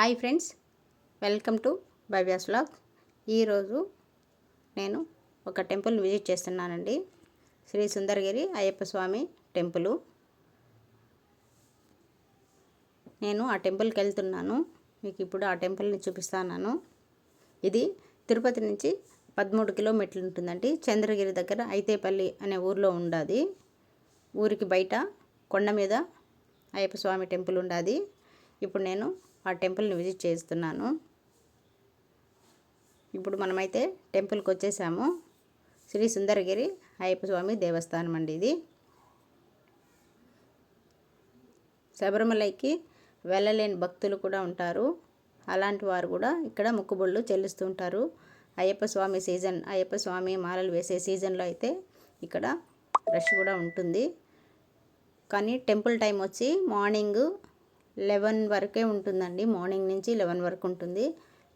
Hi friends, welcome to Bhavya's vlog. ఈరోజు నేను ఒక టెంపుల్ విజిట్ చేస్తున్నానండి. శ్రీ సుందరగిరి అయ్యప్ప స్వామి టెంపుల్. నేను ఆ టెంపుల్కి వెళ్తున్నాను. మీకు ఇప్పుడు ఆ టెంపుల్ని చూపిస్తాను. ఇది తిరుపతి నుంచి 13 కిలోమీటర్లు ఉంటుందండి. చంద్రగిరి దగ్గర అయితేపల్లి అనే ఊరిలో ఉండాది. ఊరికి బయట కొండ మీద అయ్యప్ప స్వామి టెంపుల్ ఉండాది. ఇప్పుడు నేను ఆ టెంపుల్ని విజిట్ చేస్తున్నాను. ఇప్పుడు మనమైతే టెంపుల్కి వచ్చేసాము. శ్రీ సుందరగిరి అయ్యప్ప స్వామి దేవస్థానం అండి ఇది. శబరిమలైకి వెళ్ళలేని భక్తులు కూడా ఉంటారు. అలాంటి వారు కూడా ఇక్కడ మొక్కుబళ్ళు చెల్లిస్తూ ఉంటారు. అయ్యప్ప స్వామి మాలలు వేసే సీజన్లో అయితే ఇక్కడ రష్ కూడా ఉంటుంది. కానీ టెంపుల్ టైం వచ్చి మార్నింగ్ 11 వరకే ఉంటుందండి. మార్నింగ్ నుంచి 11 వరకు ఉంటుంది.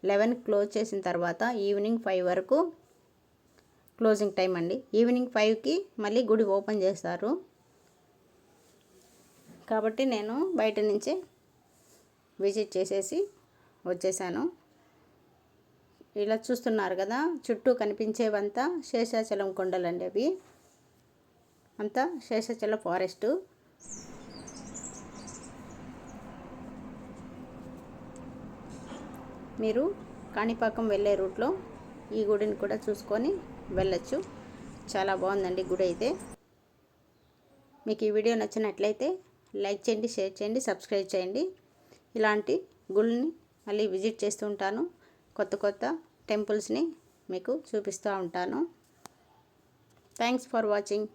11 క్లోజ్ చేసిన తర్వాత ఈవినింగ్ 5 వరకు క్లోజింగ్ టైం అండి. ఈవినింగ్ 5కి మళ్ళీ గుడి ఓపెన్ చేస్తారు. కాబట్టి నేను బయట నుంచి విజిట్ చేసేసి వచ్చేసాను. ఇలా చూస్తున్నారు కదా, చుట్టూ కనిపించేవంతా శేషాచలం కొండలండి. అవి అంతా శేషాచలం ఫారెస్టు. మీరు కాణిపాకం వెళ్ళే రూట్లో ఈ గుడిని కూడా చూసుకొని వెళ్ళచ్చు. చాలా బాగుందండి గుడి అయితే. మీకు ఈ వీడియో నచ్చినట్లయితే లైక్ చేయండి, షేర్ చేయండి, సబ్స్క్రైబ్ చేయండి. ఇలాంటి గుడిని మళ్ళీ విజిట్ చేస్తూ ఉంటాను. కొత్త టెంపుల్స్ని మీకు చూపిస్తూ ఉంటాను. Thanks for watching.